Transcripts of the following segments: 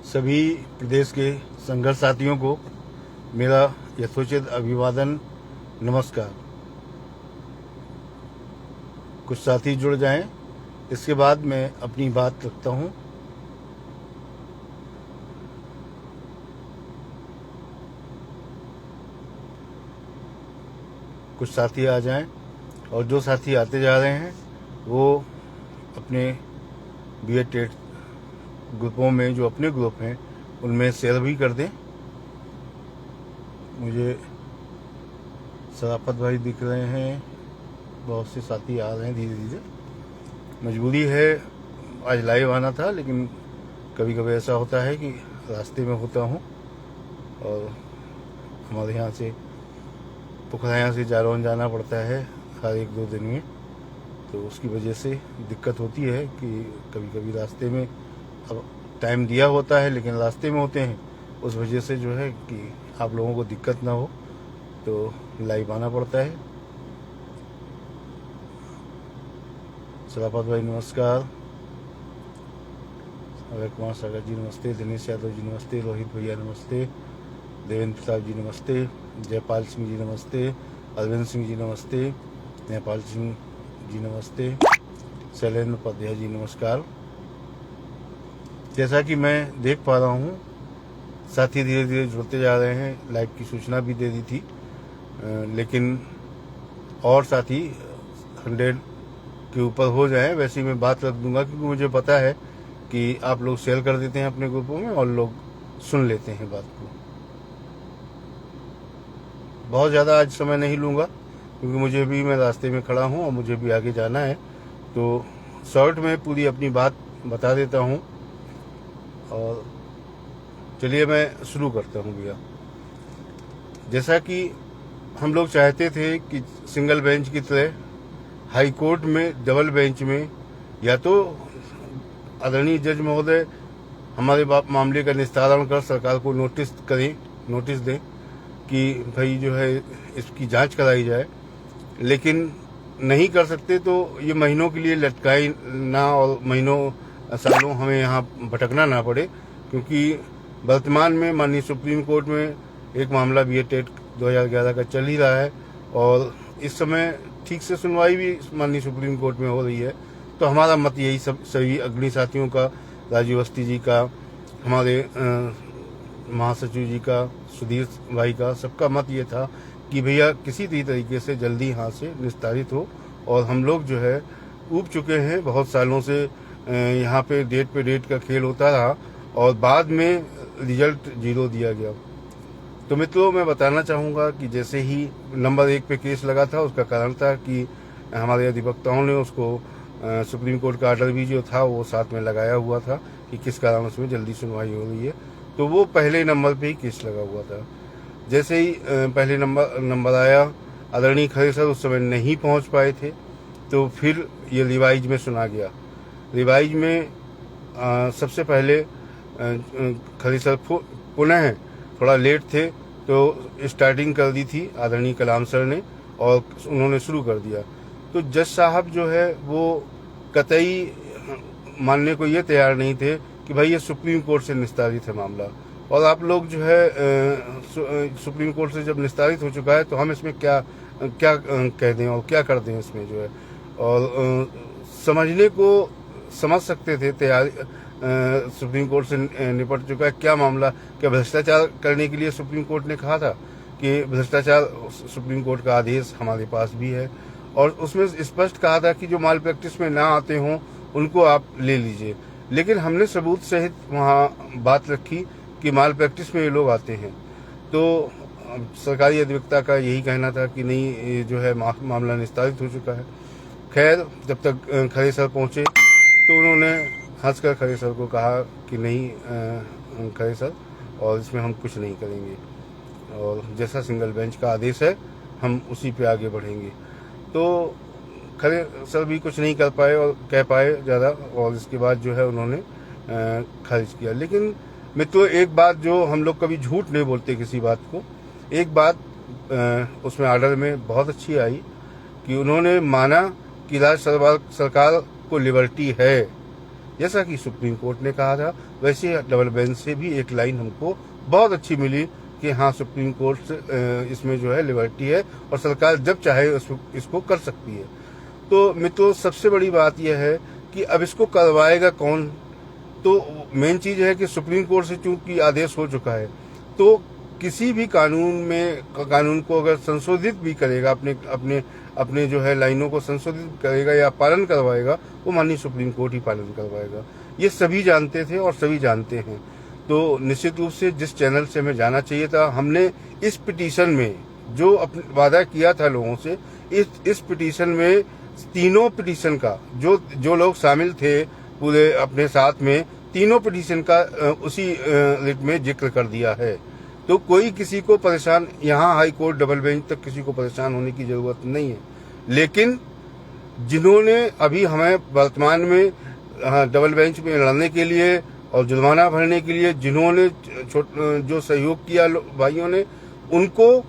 सभी प्रदेश के संघर्ष साथियों को मेरा यथोचित अभिवादन, नमस्कार। कुछ साथी जुड़ जाएं, इसके बाद मैं अपनी बात रखता हूं। कुछ साथी आ जाएं और जो साथी आते जा रहे हैं वो अपने बीएड टेट ग्रुपों में, जो अपने ग्रुप हैं उनमें शेयर भी कर दें। मुझे सराफत भाई दिख रहे हैं, बहुत से साथी आ रहे हैं धीरे धीरे। मजबूरी है, आज लाइव आना था, लेकिन कभी कभी ऐसा होता है कि रास्ते में होता हूँ और हमारे यहाँ से पोखराया से जालौन जाना पड़ता है हर 1-2 दिन में, तो उसकी वजह से दिक्कत होती है कि कभी कभी रास्ते में, अब टाइम दिया होता है लेकिन रास्ते में होते हैं, उस वजह से जो है कि आप लोगों को दिक्कत ना हो तो लाइव आना पड़ता है। सराफत भाई नमस्कार, अभय कुमार सागर जी नमस्ते, दिनेश यादव जी नमस्ते, रोहित भैया नमस्ते, देवेंद्र प्रताप जी नमस्ते, जयपाल सिंह जी नमस्ते, अरविंद सिंह जी नमस्ते, नेपाल सिंह जी नमस्ते, शैलेंद्र उपाध्याय जी नमस्कार। जैसा कि मैं देख पा रहा हूँ साथी धीरे धीरे जुड़ते जा रहे हैं। लाइव की सूचना भी दे दी थी, लेकिन और साथी 100 के ऊपर हो जाए वैसे ही मैं बात रख दूंगा, क्योंकि मुझे पता है कि आप लोग शेयर कर देते हैं अपने ग्रुपों में और लोग सुन लेते हैं बात को। बहुत ज़्यादा आज समय नहीं लूँगा, क्योंकि मुझे भी, मैं रास्ते में खड़ा हूँ और मुझे भी आगे जाना है, तो शॉर्ट में पूरी अपनी बात बता देता हूँ। और चलिए मैं शुरू करता हूँ भैया। जैसा कि हम लोग चाहते थे कि सिंगल बेंच की तरह हाई कोर्ट में डबल बेंच में या तो आदरणीय जज महोदय हमारे मामले का निस्तारण कर सरकार को नोटिस दें कि भाई जो है इसकी जांच कराई जाए, लेकिन नहीं कर सकते तो ये महीनों के लिए लटकाई ना और महीनों सालों हमें यहाँ भटकना ना पड़े, क्योंकि वर्तमान में माननीय सुप्रीम कोर्ट में एक मामला बीएड टेट 2011 का चल ही रहा है और इस समय ठीक से सुनवाई भी माननीय सुप्रीम कोर्ट में हो रही है। तो हमारा मत यही सभी अग्रणी साथियों का, राजीव अवस्थी जी का, हमारे महासचिव जी का, सुधीर भाई का, सबका मत ये था कि भैया किसी भी तरीके से जल्दी यहाँ से निस्तारित हो। और हम लोग जो है ऊब चुके हैं, बहुत सालों से यहाँ पे डेट का खेल होता रहा और बाद में रिजल्ट 0 दिया गया। तो मित्रों, मैं बताना चाहूँगा कि जैसे ही नंबर 1 पे केस लगा था, उसका कारण था कि हमारे अधिवक्ताओं ने उसको सुप्रीम कोर्ट का आर्डर भी जो था वो साथ में लगाया हुआ था कि किस कारण उसमें जल्दी सुनवाई हो रही है, तो वो पहले नंबर पे ही केस लगा हुआ था। जैसे ही पहले नंबर आया, आदरणीय खरे सर उस समय नहीं पहुंच पाए थे, तो फिर ये रिवाइज में सुना गया। रिवाइज में सबसे पहले खरे सर पुनः थोड़ा लेट थे, तो स्टार्टिंग कर दी थी आदरणीय कलाम सर ने और उन्होंने शुरू कर दिया। तो जज साहब जो है वो कतई मानने को ये तैयार नहीं थे कि भाई ये सुप्रीम कोर्ट से निस्तारित है मामला, और आप लोग जो है सुप्रीम कोर्ट से जब निस्तारित हो चुका है तो हम इसमें क्या कह दें और क्या कर दें इसमें जो है। और समझने को समझ सकते थे, तैयारी सुप्रीम कोर्ट से निपट चुका है, क्या मामला, क्या भ्रष्टाचार करने के लिए सुप्रीम कोर्ट ने कहा था कि भ्रष्टाचार, सुप्रीम कोर्ट का आदेश हमारे पास भी है और उसमें स्पष्ट कहा था कि जो माल प्रैक्टिस में ना आते हों उनको आप ले लीजिए, लेकिन हमने सबूत सहित वहाँ बात रखी कि माल प्रैक्टिस में ये लोग आते हैं। तो सरकारी अधिवक्ता का यही कहना था कि नहीं, ये जो है मामला निस्तारित हो चुका है। खैर, जब तक खरे सर पहुँचे तो उन्होंने हंसकर खरे सर को कहा कि नहीं खरे सर, और इसमें हम कुछ नहीं करेंगे और जैसा सिंगल बेंच का आदेश है हम उसी पे आगे बढ़ेंगे। तो खरे सर भी कुछ नहीं कर पाए और कह पाए ज़्यादा, और इसके बाद जो है उन्होंने खारिज किया। लेकिन मित्रों, एक बात जो हम लोग कभी झूठ नहीं बोलते किसी बात को, एक बात उसमें आर्डर में बहुत अच्छी आई कि उन्होंने माना कि राज्य सरकार को लिबर्टी है जैसा कि सुप्रीम कोर्ट ने कहा था, वैसे डबल बेंच से भी एक लाइन हमको बहुत अच्छी मिली कि हाँ, सुप्रीम कोर्ट से इसमें जो है लिबर्टी है और सरकार जब चाहे इसको कर सकती है। तो मित्रों, सबसे बड़ी बात यह है कि अब इसको करवाएगा कौन। तो मेन चीज है कि सुप्रीम कोर्ट से चूंकि आदेश हो चुका है, तो किसी भी कानून को अगर संशोधित भी करेगा, अपने जो है लाइनों को संशोधित करेगा या पालन करवाएगा, वो माननीय सुप्रीम कोर्ट ही पालन करवाएगा। ये सभी जानते थे और सभी जानते हैं। तो निश्चित रूप से जिस चैनल से हमें जाना चाहिए था, हमने इस पिटीशन में जो वादा किया था लोगों से, इस पिटीशन में तीनों पिटीशन का जो लोग शामिल थे पूरे अपने साथ में, तीनों पिटीशन का उसी रिट में जिक्र कर दिया है। तो कोई किसी को परेशान, यहाँ हाई कोर्ट डबल बेंच तक किसी को परेशान होने की जरूरत नहीं है। लेकिन जिन्होंने अभी हमें वर्तमान में डबल बेंच में लड़ने के लिए और जुर्माना भरने के लिए जिन्होंने जो सहयोग किया भाइयों ने, उनको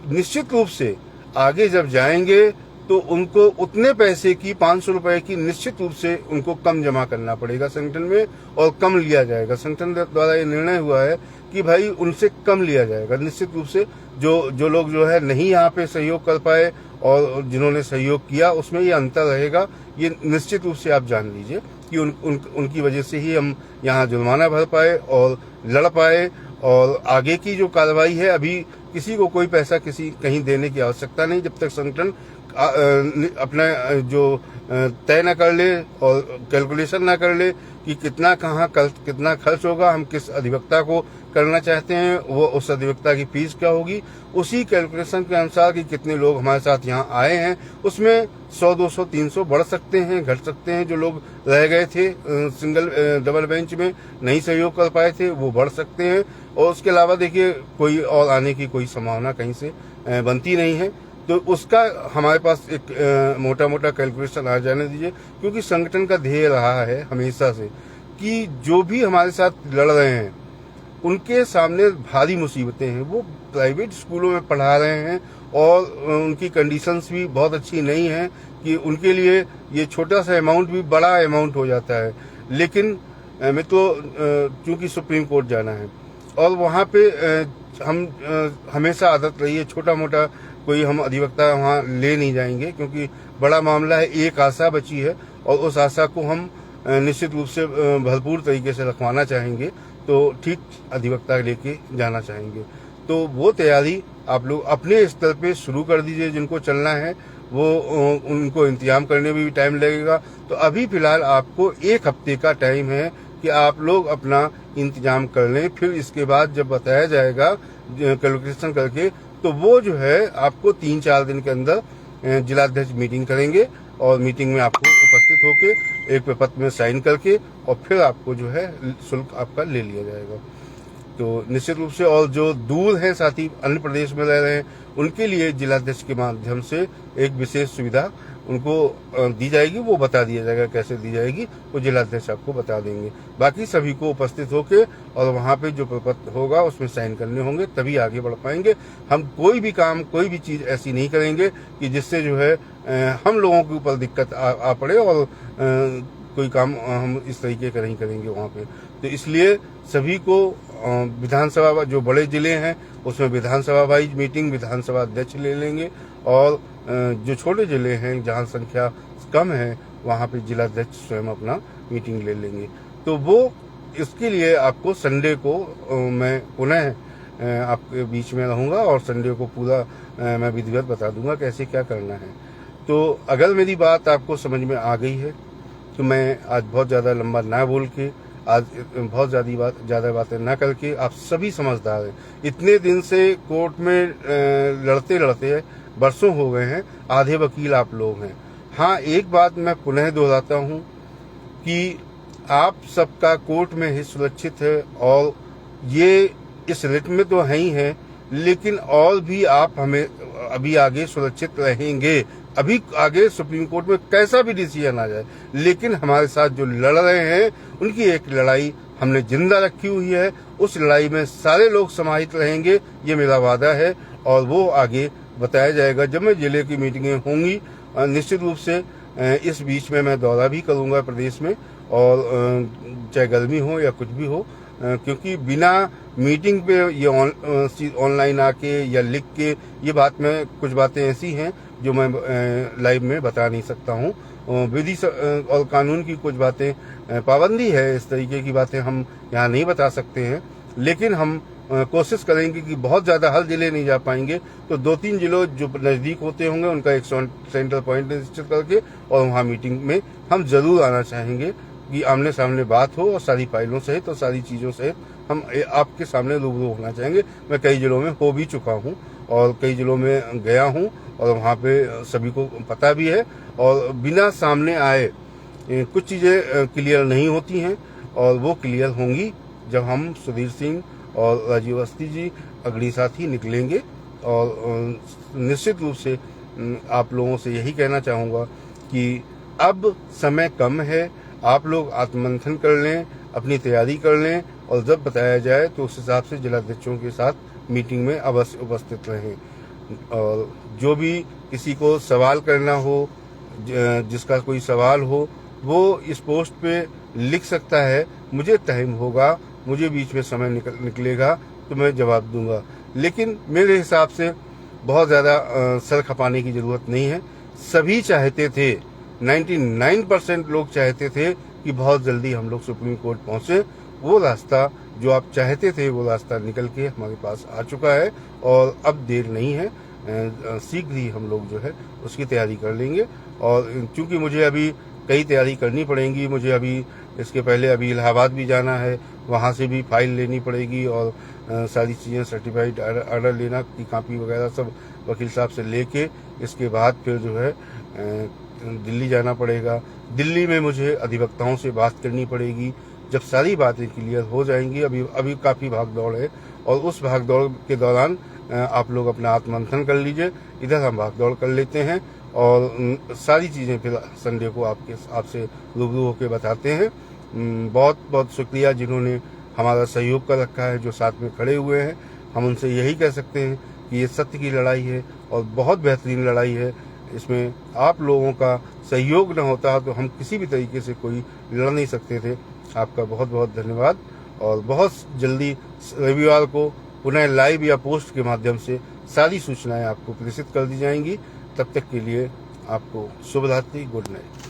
निश्चित रूप से आगे जब जाएंगे तो उनको उतने पैसे की 500 रुपए की निश्चित रूप से उनको कम जमा करना पड़ेगा संगठन में और कम लिया जाएगा। संगठन द्वारा ये निर्णय हुआ है कि भाई उनसे कम लिया जाएगा निश्चित रूप से। जो लोग जो है नहीं यहाँ पे सहयोग कर पाए और जिन्होंने सहयोग किया, उसमें ये अंतर रहेगा। ये निश्चित रूप से आप जान लीजिए कि उनकी वजह से ही हम यहाँ जुर्माना भर पाए और लड़ पाए। और आगे की जो कार्रवाई है, अभी किसी को कोई पैसा कहीं देने की आवश्यकता नहीं, जब तक संगठन अपना जो तय न कर ले और कैलकुलेशन न कर ले कि कितना खर्च होगा, हम किस अधिवक्ता को करना चाहते हैं, वो उस अधिवक्ता की फीस क्या होगी, उसी कैलकुलेशन के अनुसार कि कितने लोग हमारे साथ यहाँ आए हैं, उसमें 100, 200, 300 बढ़ सकते हैं, घट सकते हैं। जो लोग रह गए थे डबल बेंच में, नहीं सहयोग कर पाए थे, वो बढ़ सकते हैं। और उसके अलावा देखिए, कोई और आने की कोई संभावना कहीं से बनती नहीं है। तो उसका हमारे पास एक मोटा मोटा कैलकुलेशन आ जाने दीजिए, क्योंकि संगठन का ध्येय रहा है हमेशा से कि जो भी हमारे साथ लड़ रहे हैं उनके सामने भारी मुसीबतें हैं। वो प्राइवेट स्कूलों में पढ़ा रहे हैं और उनकी कंडीशंस भी बहुत अच्छी नहीं है कि उनके लिए ये छोटा सा अमाउंट भी बड़ा अमाउंट हो जाता है। लेकिन मैं तो चूंकि सुप्रीम कोर्ट जाना है और वहाँ पे हम हमेशा आदत रही है छोटा मोटा कोई हम अधिवक्ता वहाँ ले नहीं जाएंगे, क्योंकि बड़ा मामला है। एक आशा बची है और उस आशा को हम निश्चित रूप से भरपूर तरीके से रखवाना चाहेंगे, तो ठीक अधिवक्ता लेके जाना चाहेंगे। तो वो तैयारी आप लोग अपने स्तर पे शुरू कर दीजिए। जिनको चलना है वो उनको इंतजाम करने में भी टाइम लगेगा। तो अभी फिलहाल आपको 1 हफ्ते का टाइम है कि आप लोग अपना इंतजाम कर लें। फिर इसके बाद जब बताया जाएगा कैलकुलेशन करके, तो वो जो है आपको 3-4 दिन के अंदर जिलाध्यक्ष मीटिंग करेंगे और मीटिंग में आपको उपस्थित होके एक पत्र में साइन करके और फिर आपको जो है शुल्क आपका ले लिया जाएगा। तो निश्चित रूप से, और जो दूर हैं साथी अन्य प्रदेश में रह रहे हैं, उनके लिए जिलाध्यक्ष के माध्यम से एक विशेष सुविधा उनको दी जाएगी। वो बता दिया जाएगा कैसे दी जाएगी, वो जिलाध्यक्ष आपको बता देंगे। बाकी सभी को उपस्थित होके और वहाँ पे जो प्रपत्र होगा उसमें साइन करने होंगे, तभी आगे बढ़ पाएंगे। हम कोई भी काम, कोई भी चीज ऐसी नहीं करेंगे कि जिससे जो है हम लोगों के ऊपर दिक्कत आ पड़े और कोई काम हम इस तरीके का नहीं करेंगे वहाँ पे। तो इसलिए सभी को विधानसभा, जो बड़े जिले हैं उसमें विधानसभा वाइज मीटिंग विधानसभा अध्यक्ष ले लेंगे, और जो छोटे जिले हैं जहाँ संख्या कम है वहाँ पे जिलाध्यक्ष स्वयं अपना मीटिंग ले लेंगे। तो वो इसके लिए आपको संडे को मैं पुनः आपके बीच में रहूंगा और संडे को पूरा मैं विधिवत बता दूंगा कैसे क्या करना है। तो अगर मेरी बात आपको समझ में आ गई है तो मैं आज बहुत ज़्यादा लंबा ना बोल के, आज बहुत ज़्यादा बातें ना करके, आप सभी समझदार हैं। इतने दिन से कोर्ट में लड़ते लड़ते बरसों हो गए हैं, आधे वकील आप लोग हैं। हाँ, एक बात मैं पुनः दोहराता हूँ कि आप सबका कोर्ट में ही सुरक्षित है और ये इस रिट में तो है ही है, लेकिन और भी आप हमें अभी आगे सुरक्षित रहेंगे। अभी आगे सुप्रीम कोर्ट में कैसा भी डिसीजन आ जाए, लेकिन हमारे साथ जो लड़ रहे हैं उनकी एक लड़ाई हमने जिंदा रखी हुई है। उस लड़ाई में सारे लोग समाहित रहेंगे, ये मेरा वादा है। और वो आगे बताया जाएगा जब मैं जिले की मीटिंगें होंगी। निश्चित रूप से इस बीच में मैं दौरा भी करूंगा प्रदेश में और चाहे गर्मी हो या कुछ भी हो, क्योंकि बिना मीटिंग पे ये ऑनलाइन आके या लिख के ये बात में कुछ बातें ऐसी हैं जो मैं लाइव में बता नहीं सकता हूँ। विधि और कानून की कुछ बातें, पाबंदी है, इस तरीके की बातें हम यहाँ नहीं बता सकते हैं। लेकिन हम कोशिश करेंगे कि बहुत ज़्यादा हर जिले नहीं जा पाएंगे तो 2-3 जिलों जो नज़दीक होते होंगे उनका एक सेंट्रल पॉइंट निश्चित करके और वहाँ मीटिंग में हम जरूर आना चाहेंगे कि आमने सामने बात हो और सारी फाइलों सहित और सारी चीज़ों सहित हम आपके सामने रूबरू होना चाहेंगे। मैं कई जिलों में हो भी चुका हूँ और कई जिलों में गया हूँ और वहाँ पे सभी को पता भी है। और बिना सामने आए कुछ चीज़ें क्लियर नहीं होती हैं और वो क्लियर होंगी जब हम सुधीर सिंह और राजीव अवस्थी जी अग्नि साथी निकलेंगे। और निश्चित रूप से आप लोगों से यही कहना चाहूँगा कि अब समय कम है, आप लोग आत्ममंथन कर लें, अपनी तैयारी कर लें और जब बताया जाए तो उस हिसाब से जिलाध्यक्षों के साथ मीटिंग में अवश्य उपस्थित रहें। और जो भी किसी को सवाल करना हो, जिसका कोई सवाल हो, वो इस पोस्ट पे लिख सकता है। मुझे टाइम होगा, मुझे बीच में समय निकलेगा तो मैं जवाब दूंगा। लेकिन मेरे हिसाब से बहुत ज़्यादा सर खपाने की ज़रूरत नहीं है। सभी चाहते थे, 99% लोग चाहते थे कि बहुत जल्दी हम लोग सुप्रीम कोर्ट पहुंचे। वो रास्ता जो आप चाहते थे वो रास्ता निकल के हमारे पास आ चुका है और अब देर नहीं है, शीघ्र ही हम लोग जो है उसकी तैयारी कर लेंगे। और चूंकि मुझे अभी कई तैयारी करनी पड़ेगी, मुझे अभी इसके पहले अभी इलाहाबाद भी जाना है, वहाँ से भी फाइल लेनी पड़ेगी और सारी चीज़ें सर्टिफाइड ऑर्डर लेना की कापी वगैरह सब वकील साहब से लेके इसके बाद फिर जो है दिल्ली जाना पड़ेगा। दिल्ली में मुझे अधिवक्ताओं से बात करनी पड़ेगी। जब सारी बातें क्लियर हो जाएंगी, अभी काफ़ी भागदौड़ है और उस भागदौड़ के दौरान आप लोग अपना आत्ममंथन कर लीजिए, इधर हम भागदौड़ कर लेते हैं और सारी चीज़ें फिर संडे को आपसे रूबरू होकर बताते हैं। बहुत बहुत शुक्रिया जिन्होंने हमारा सहयोग कर रखा है, जो साथ में खड़े हुए हैं। हम उनसे यही कह सकते हैं कि ये सत्य की लड़ाई है और बहुत बेहतरीन लड़ाई है। इसमें आप लोगों का सहयोग न होता तो हम किसी भी तरीके से कोई लड़ नहीं सकते थे। आपका बहुत बहुत धन्यवाद और बहुत जल्दी रविवार को पुनः लाइव या पोस्ट के माध्यम से सारी सूचनाएं आपको प्रेषित कर दी जाएंगी। तब तक के लिए आपको शुभ रात्रि, गुड नाइट।